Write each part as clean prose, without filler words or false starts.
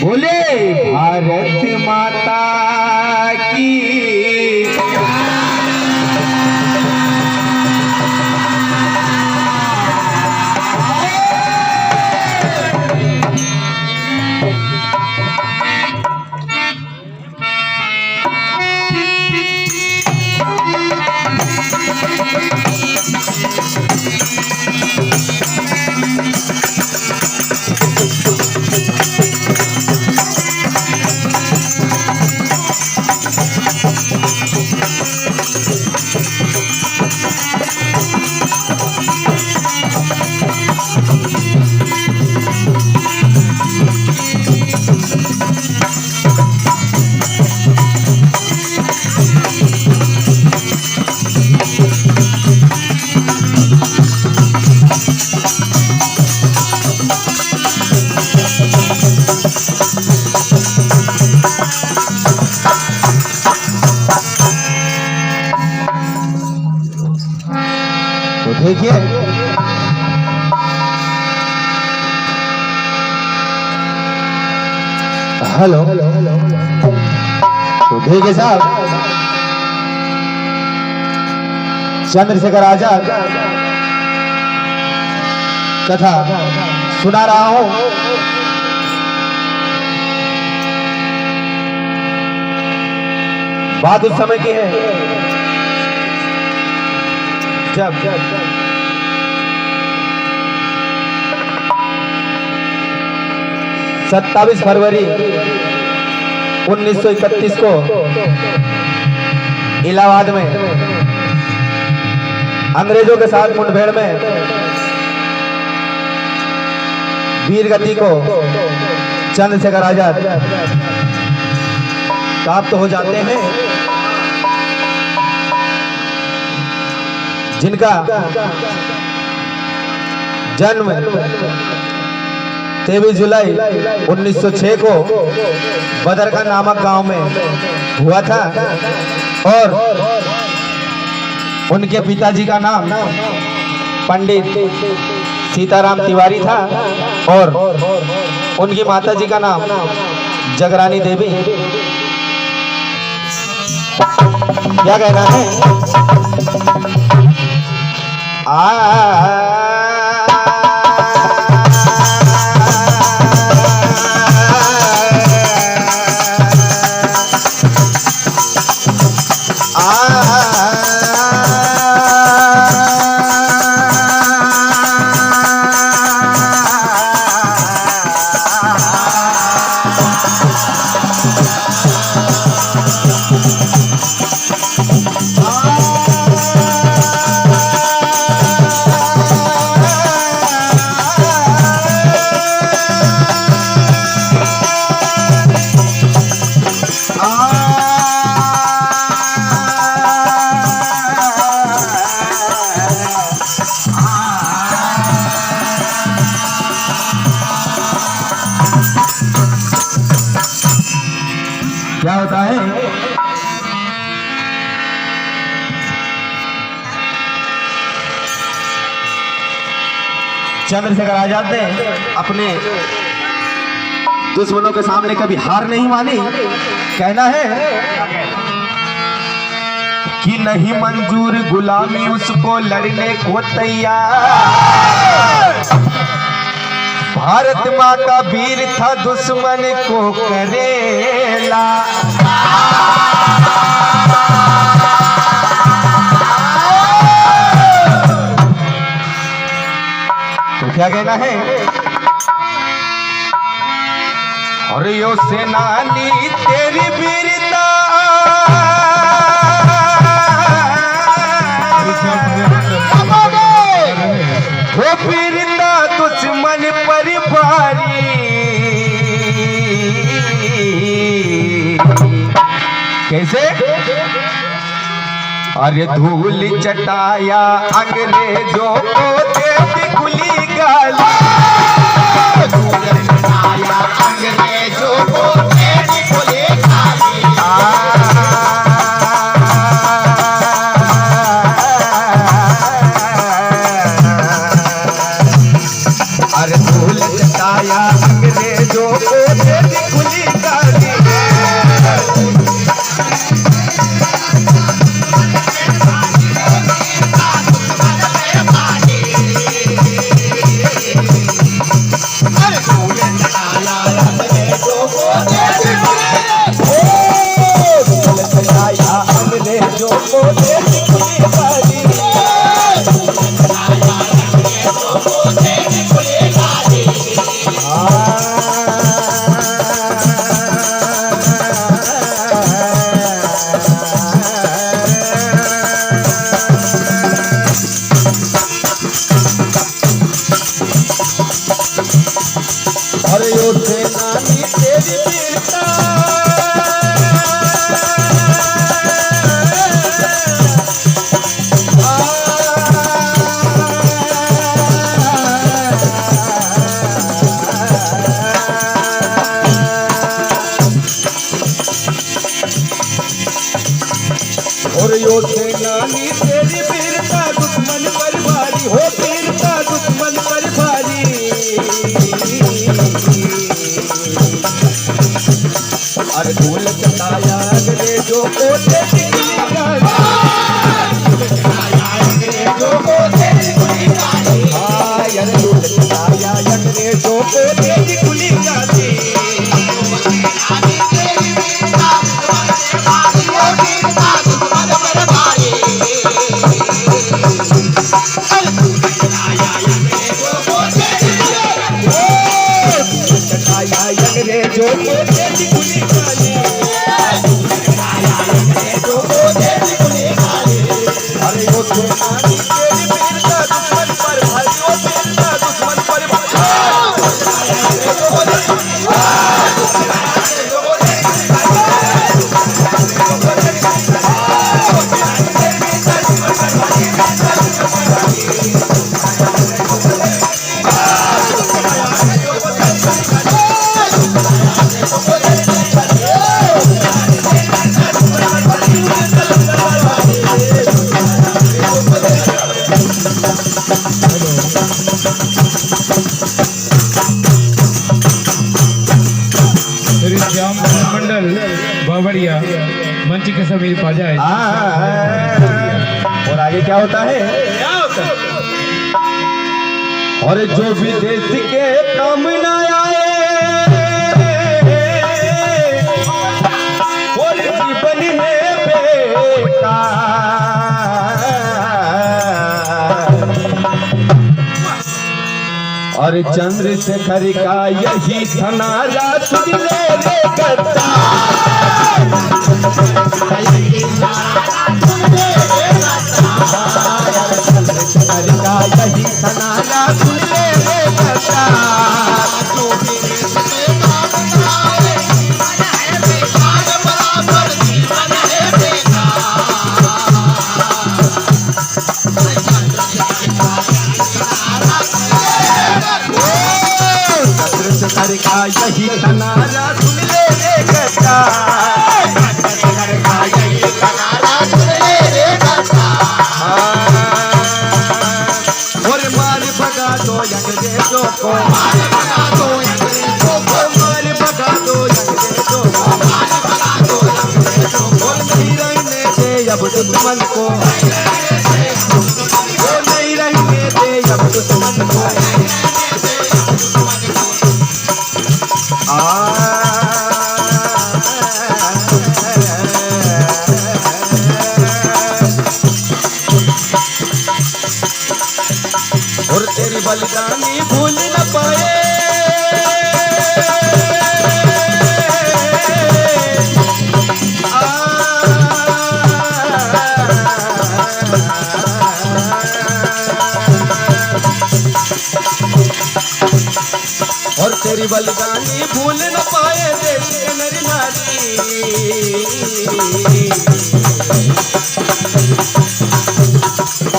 बोले भारत माता की। तो देखिए हेलो, तो देखिए साहब, चंद्रशेखर आजाद कथा सुना रहा हूं। बात उस समय की है जब 27 फरवरी 1931 को इलाहाबाद में अंग्रेजों के साथ मुठभेड़ में वीरगति को चंद्रशेखर आजाद प्राप्त हो जाते हैं, जिनका जन्म 23 जुलाई 1906 को बदरका नामक गांव में हुआ था और उनके पिताजी का नाम पंडित सीताराम तिवारी था और उनकी माताजी का नाम जगरानी देवी। क्या कहना है? क्या होता है? चंद्रशेखर आजाद ने अपने दुश्मनों के सामने कभी हार नहीं मानी। कहना है कि नहीं मंजूर गुलामी उसको लड़ने को तैयार। भारत माँ का वीर था दुश्मन को करेला। तो क्या कहना है? और यो सेनानी तेरी वीरता वो वीरता दुश्मन पर भारी। कैसे? अरे धूल चटाया अंग्रेजों को देती खुली गाली। धूल चटाया अंग्रेजों को देती खुली गाली। अरे धूल चटाया अंग्रेजों को देती अंग्रेजों को देश खुली गाली। अरे ओ सेनानी तेरी वीरता, और यो सेनानी तेरी वीरता दुश्मन पर भारी हो, वीरता दुश्मन पर भारी। अरे धूल चटाया अंग्रेजों को तेरी खुली गाली, अंग्रेजों को तेरी खुली गाली। अरे धूल चटाया अंग्रेजों को तेरी खुली गाली। अंग्रेजों को तेरी खुली गाली, अंग्रेजों को तेरी खुली गाली। अरे वो सेनानी तेरी वीरता दुश्मन पर भारी, वो वीरता दुश्मन पर मंडल बावड़िया मंच के समीर पा जाए। और आगे क्या होता है? और जो विदेश के काम न आए और जीवन है बेकार। और चंद्रशेखर का यही सनारा सुन ले रे चंद्रशेखर का यही सनारा सुन ले रे चंद्रशेखर का यही सनारा सुन ले रे कच्चा। चंद्रशेखर का यही सनारा सुन ले रे कच्चा। और मार भगा दो अंग्रेजों को, मार भगा दो अंग्रेजों को, मार भगा दो अंग्रेजों को, मार भगा दो अंग्रेजों को। नहीं रहने दे अब दुश्मन को, नहीं रहने दे अब दुश्मन को। और तेरी बलिदानी भूल न पाए, और तेरी बलिदानी भूल न पाए देश के नर नारी।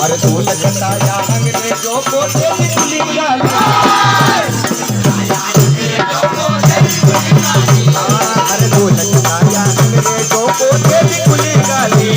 अरे धूल चटाया अंग्रेजों को तेरी खुली गाली, अरे धूल चटाया अंग्रेजों को तेरी खुली गाली।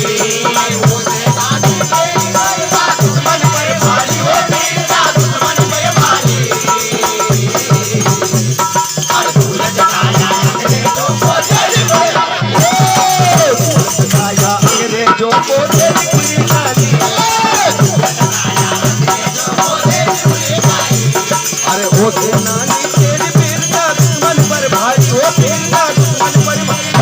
अरे ओ सेनानी तेरी वीरता दुश्मन पर भारी, ओ वीरता दुश्मन पर भारी।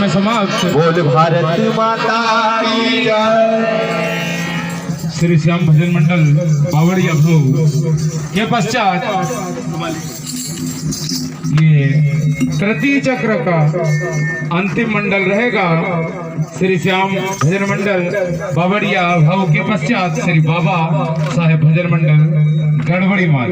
में समाप्त। बोल भारत माता की जय। श्री श्याम भजन मंडल बावड़िया भोग के पश्चात ये तृतीय चक्र का अंतिम मंडल रहेगा। श्री श्याम भजन मंडल बावड़िया भाव के पश्चात श्री बाबा साहेब भजन मंडल गड़बड़ी माल।